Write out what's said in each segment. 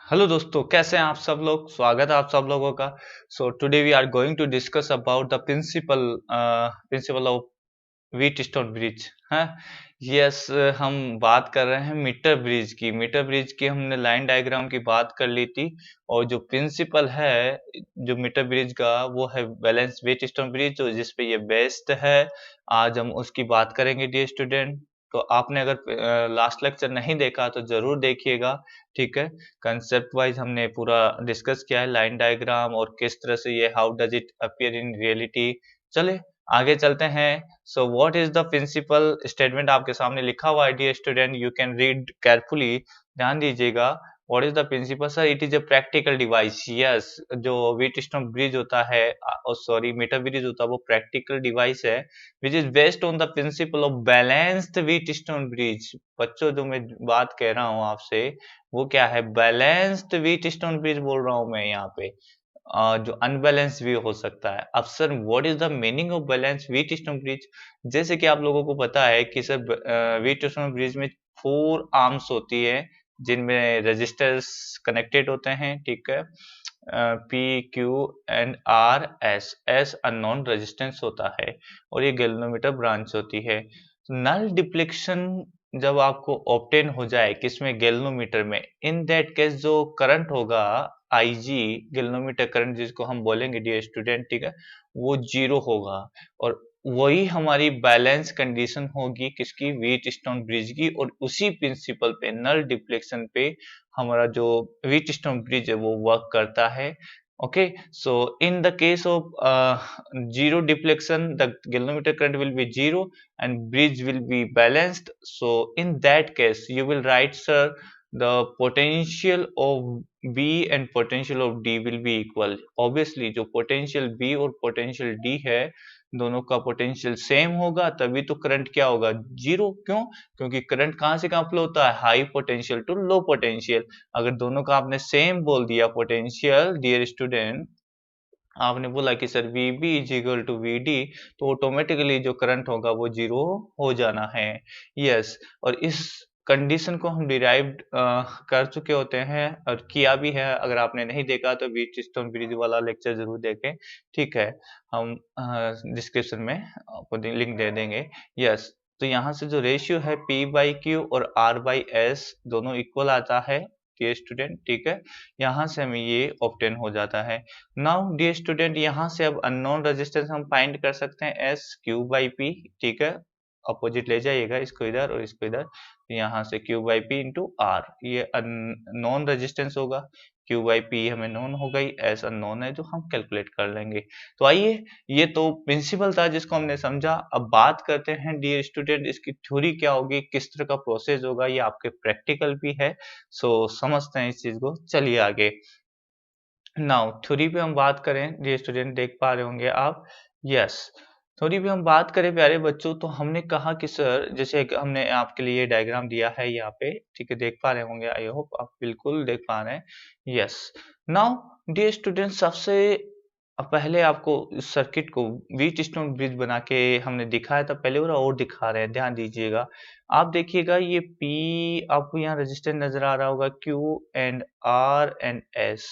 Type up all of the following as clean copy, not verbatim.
Hello दोस्तों, कैसे हैं आप सब लोग। स्वागत है आप सब लोगों का। So today we are going to discuss about the principle of Wheatstone bridge है। यस, हम बात कर रहे हैं मीटर ब्रिज की हमने लाइन डायग्राम की बात कर ली थी। और जो प्रिंसिपल है जो मीटर ब्रिज का वो है बैलेंस व्हीट स्टोन ब्रिज, जो जिसपे ये बेस्ड है। आज हम उसकी बात करेंगे डियर स्टूडेंट। तो आपने अगर लास्ट लेक्चर नहीं देखा तो जरूर देखिएगा। ठीक है। कंसेप्ट वाइज हमने पूरा डिस्कस किया है लाइन डायग्राम और किस तरह से ये how does it appear in reality. चले आगे चलते हैं। So what is the principle statement आपके सामने लिखा हुआ है dear student, you can read carefully. ध्यान दीजिएगा। What is the principle sir, it is a practical device. Yes, जो व्हीटस्टोन ब्रिज होता है सॉरी मीटर ब्रिज होता है वो प्रैक्टिकल डिवाइस है which is based on the principle of balanced Wheatstone bridge. बच्चों, जो मैं बात कह रहा हूँ आपसे वो क्या है, बैलेंस्ड व्हीटस्टोन ब्रिज बोल रहा हूँ मैं यहाँ पे। जो अनबैलेंस भी हो सकता है। अब sir what is the meaning of balance Wheatstone bridge. जैसे कि आप लोगों को पता है कि सर व्हीटस्टोन ब्रिज में 4 आर्म्स होती है जिनमें रजिस्टर्स कनेक्टेड होते हैं। ठीक है। P Q and R S S unknown resistance होता है और ये गैल्वेनोमीटर ब्रांच होती है। नल डिप्लेक्शन जब आपको ऑब्टेन हो जाए किसमें, गैल्वेनोमीटर में, इन दैट केस जो करंट होगा आईजी, गैल्वेनोमीटर करंट जिसको हम बोलेंगे डियर स्टूडेंट, ठीक है, वो जीरो होगा। और वही हमारी बैलेंस कंडीशन होगी किसकी, व्हीटस्टोन ब्रिज की। और उसी प्रिंसिपल पे नल डिप्लेक्शन पे हमारा जो व्हीटस्टोन ब्रिज है वो वर्क करता है। Okay, so in the case of zero deflection, the galvanometer current will be zero and bridge will be balanced. So in that case, you will write, sir, the potential of B and potential of D will be equal. Obviously, जो potential B और potential D है, दोनों का potential same होगा तभी तो current क्या होगा, जीरो। क्यों? क्योंकि करंट कहां से कहां फ्लो होता है, high potential to low potential. अगर दोनों का आपने सेम बोल दिया पोटेंशियल डियर स्टूडेंट, आपने बोला कि sir VB is equal to VD, तो ऑटोमेटिकली जो करंट होगा वो जीरो हो जाना है। यस, और इस कंडीशन को हम डिराइव्ड कर चुके होते हैं और किया भी है। अगर आपने नहीं देखा तो व्हीटस्टोन ब्रिज वाला लेक्चर जरूर देखें। ठीक है, हम डिस्क्रिप्शन में आपको लिंक दे देंगे। यस, तो यहाँ से जो रेशियो है P/Q और R/S दोनों इक्वल आता है डियर स्टूडेंट। ठीक है, यहाँ से हमें ये ऑब्टेन हो जाता है। नाउ डियर स्टूडेंट, यहाँ से अब अननोन रेजिस्टेंस हम फाइंड कर सकते हैं S/Q/P। ठीक है, अपोजिट ले जाइएगा इसको इधर और इसको इधर। यहाँ से Q/P इंटू R, ये नॉन रेजिस्टेंस होगा। Q/P हमें नॉन हो गई, S अननोन है जो हम कैलकुलेट कर लेंगे। तो आइए, ये तो प्रिंसिपल था जिसको हमने समझा। अब बात करते हैं डियर स्टूडेंट इसकी थ्योरी क्या होगी, किस तरह का प्रोसेस होगा, ये आपके प्रैक्टिकल भी है। सो समझते हैं इस चीज को, चलिए आगे। नाउ थ्योरी पे हम बात करें डियर स्टूडेंट, देख पा रहे होंगे आप। यस, थ्योरी पे हम बात करें प्यारे बच्चों, तो हमने कहा कि सर जैसे हमने आपके लिए डायग्राम दिया है यहाँ पे, ठीक है, देख पा रहे होंगे, आई होप आप बिल्कुल देख पा रहे हैं। यस, नाउ डियर स्टूडेंट, सबसे पहले आपको इस सर्किट को व्हीटस्टोन ब्रिज बना के हमने दिखाया था पहले, और दिखा रहे हैं, ध्यान दीजिएगा। आप देखिएगा ये P, आपको यहाँ रेजिस्टेंस नजर आ रहा होगा, Q and R and S।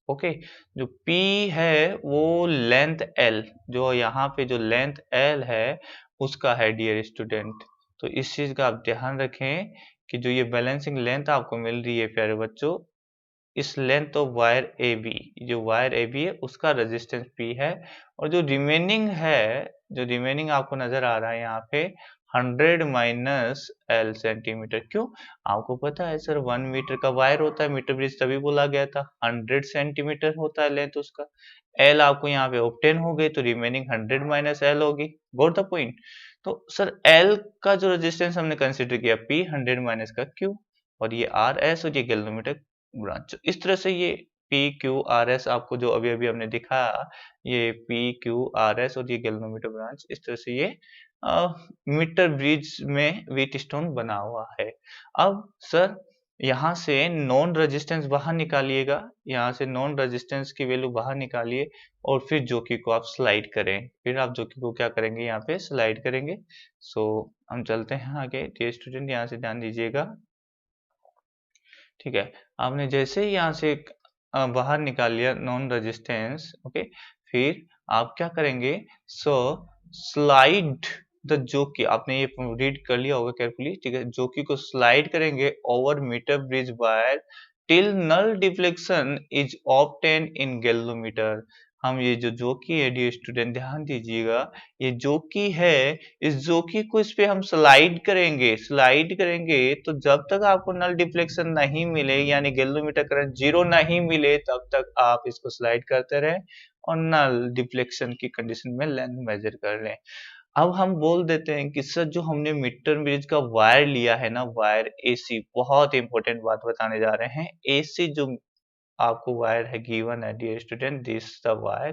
Okay, जो P है वो लेंथ L, जो यहाँ पे जो लेंथ L है उसका है डियर स्टूडेंट। तो इस चीज का आप ध्यान रखें कि जो ये बैलेंसिंग लेंथ आपको मिल रही है प्यारे बच्चों, इस length of wire A B, जो वायर ए बी है उसका रेजिस्टेंस P है। और जो रिमेनिंग है, जो रिमेनिंग आपको नजर आ रहा है यहाँ पे 100 माइनस L सेंटीमीटर। क्यों? आपको पता है सर 1 मीटर का वायर होता है मीटर ब्रिज, तभी बोला गया था 100 सेंटीमीटर होता है लेंथ उसका। L आपको यहाँ पे ऑब्टेन हो गई तो रिमेनिंग 100 माइनस L होगी। Got the point. तो सर L का जो रेजिस्टेंस हमने कंसिडर किया P, 100 माइनस का Q, और ये RS और ये गैल्वेनोमीटर ब्रांच। इस तरह से ये PQRS आपको जो अभी अभी हमने दिखाया, ये PQRS और ये गैल्वेनोमीटर ब्रांच, इस तरह से ये मीटर ब्रिज में व्हीटस्टोन बना हुआ है। अब सर यहाँ से नॉन रेजिस्टेंस बाहर निकालिएगा, यहाँ से नॉन रेजिस्टेंस की वैल्यू बाहर निकालिए और फिर जोकी को आप स्लाइड करें। फिर आप जोकी को क्या करेंगे, यहाँ पे स्लाइड करेंगे। सो हम चलते हैं आगे डियर स्टूडेंट, यहाँ से ध्यान दीजिएगा। ठीक है। आपने जैसे ही यहाँ से बाहर निकाल लिया नॉन रेजिस्टेंस, ओके, फिर आप क्या करेंगे, सो स्लाइड द जोकी, आपने ये रीड कर लिया होगा केयरफुली, ठीक है, जोकी को स्लाइड करेंगे over metre bridge wire till null deflection is obtain in galvanometer. हम ये जो जोकी है डियर स्टूडेंट, ध्यान दीजिएगा, ये जोकी है, इस जोकी को इस पे हम स्लाइड करेंगे तो जब तक आपको नल डिफ्लेक्शन नहीं मिले, यानी गैल्वेनोमीटर करंट जीरो नहीं मिले, तब तक आप इसको स्लाइड करते रहें और नल डिफ्लेक्शन की कंडीशन में लेंथ मेजर कर लें। अब हम बोल देते हैं कि सर जो हमने मीटर ब्रिज का वायर लिया है ना, वायर एसी, बहुत इंपॉर्टेंट बात बताने जा रहे हैं, एसी जो आपको वायर है गिवन है dear student, this the wire,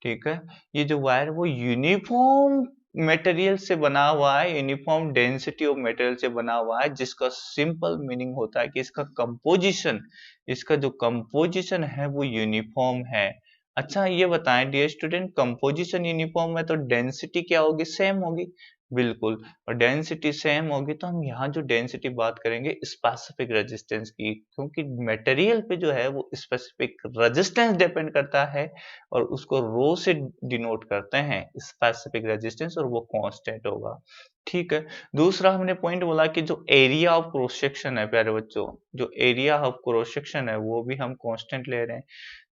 ठीक है, ये जो वायर वो यूनिफॉर्म मटेरियल से बना हुआ है, यूनिफॉर्म डेंसिटी ऑफ मटेरियल से बना हुआ है, जिसका सिंपल मीनिंग होता है कि इसका जो कंपोजिशन है वो यूनिफॉर्म है। अच्छा ये बताएं डियर स्टूडेंट, कंपोजिशन यूनिफॉर्म है तो डेंसिटी क्या होगी, सेम होगी, बिल्कुल, और डेंसिटी सेम होगी तो हम यहाँ जो डेंसिटी बात करेंगे स्पेसिफिक रेजिस्टेंस की, क्योंकि मटेरियल पे जो है वो स्पेसिफिक रेजिस्टेंस डिपेंड करता है और उसको रो से डिनोट करते हैं स्पेसिफिक रेजिस्टेंस, और वो कांस्टेंट होगा। ठीक है। दूसरा हमने पॉइंट बोला कि जो एरिया ऑफ क्रॉस सेक्शन है प्यारे बच्चों, जो एरिया ऑफ क्रॉस सेक्शन है वो भी हम कांस्टेंट ले रहे हैं,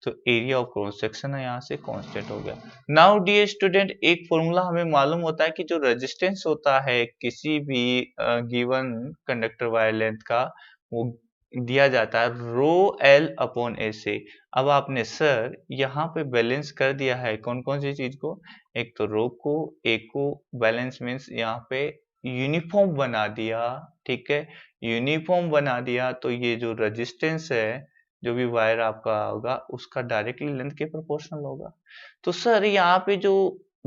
तो एरिया ऑफ क्रॉस सेक्शन है यहाँ से कांस्टेंट हो गया। नाउ डियर स्टूडेंट, एक फॉर्मूला हमें मालूम होता है कि जो रेजिस्टेंस होता है किसी भी गिवन कंडक्टर वायर लेंथ का, वो दिया जाता है रो एल अपॉन ए से। अब आपने सर यहाँ पे बैलेंस कर दिया है कौन कौन सी चीज को, एक तो रो को, ए को, बैलेंस मीन्स यहाँ पे यूनिफॉर्म बना दिया, ठीक है, यूनिफॉर्म बना दिया, तो ये जो रेजिस्टेंस है जो भी वायर आपका होगा उसका डायरेक्टली लेंथ के प्रोपोर्शनल होगा। तो सर यहाँ पे जो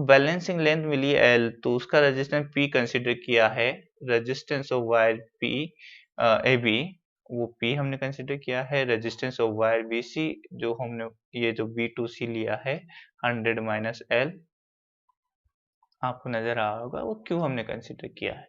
बैलेंसिंग लेंथ मिली एल, तो उसका रेजिस्टेंस पी कंसीडर किया है, resistance of wire P A B, वो पी हमने कंसीडर किया है, resistance of wire B C जो हमने ये जो बी टू सी लिया है 100 माइनस एल, आपको नजर आ रहा होगा वो क्यों हमने कंसीडर किया है।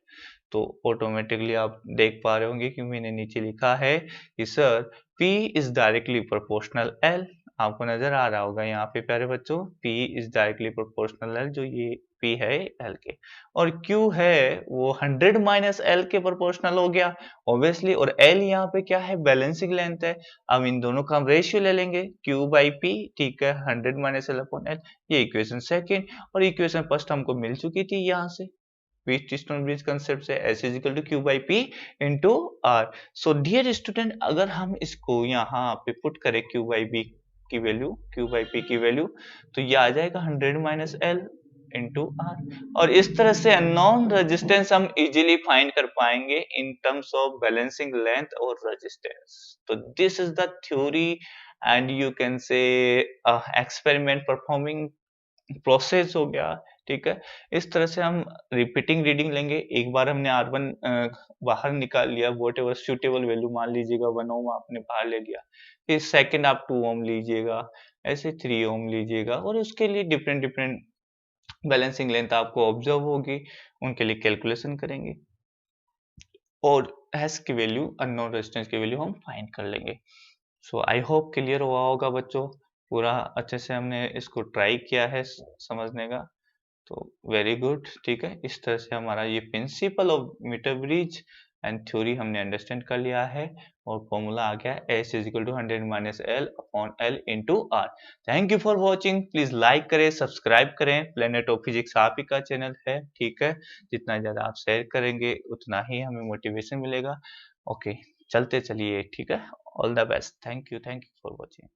तो ऑटोमेटिकली आप देख पा रहे होंगे कि मैंने नीचे लिखा है कि sir P is directly proportional L, आपको नजर आ रहा होगा यहाँ पे प्यारे बच्चों, P is directly proportional L, जो ये P है L के, और Q है वो 100 माइनस L के प्रोपोर्शनल हो गया ऑब्वियसली, और L यहाँ पे क्या है, बैलेंसिंग लेंथ है। अब इन दोनों का हम रेशियो ले लेंगे Q बाई P, ठीक है, 100 माइनस L अपॉन L, ये इक्वेशन सेकेंड, और इक्वेशन फर्स्ट हमको मिल चुकी थी यहाँ से व्हीटस्टोन ब्रिज कंसेप्ट से, S is equal to Q by P into R. So dear student, अगर हम इसको यहाँ पे पुट करें क्यू बाई बी की वैल्यू, क्यू बाई पी की वैल्यू, तो ये आ जाएगा 100 माइनस एल इंटू आर, और इस तरह से अननोन रेजिस्टेंस हम इजीली फाइंड कर पाएंगे in terms of balancing length और रेजिस्टेंस। तो this is the theory and you can say experiment performing process हो गया, ठीक है। इस तरह से हम रिपीटिंग रीडिंग लेंगे, एक बार हमने R1 बाहर निकाल लिया, वॉट एवर सुटेबल वैल्यू मान लीजिएगा 1 ओम आपने बाहर ले लिया, फिर सेकंड आप 2 ओम लीजिएगा, ऐसे 3 ओम लीजिएगा, और उसके लिए डिफरेंट डिफरेंट बैलेंसिंग लेंथ आपको ऑब्जर्व होगी, उनके लिए कैलकुलेशन करेंगे और एस की वैल्यू, अननोन रेजिस्टेंस की वैल्यू हम फाइंड कर लेंगे। सो आई होप क्लियर हुआ होगा बच्चों, पूरा अच्छे से हमने इसको ट्राई किया है समझने का, तो वेरी गुड, ठीक है। इस तरह से हमारा ये principle of metre bridge and theory हमने अंडरस्टैंड कर लिया है, और फॉर्मूला आ गया S is equal to 100 minus L upon L into R. Thank you for watching, please like करें, सब्सक्राइब करें, प्लेनेट ऑफ फिजिक्स आप ही का चैनल है, ठीक है, जितना ज़्यादा आप शेयर करेंगे उतना ही हमें मोटिवेशन मिलेगा। ओके, चलते चलिए, ठीक है, all the best, thank you for watching.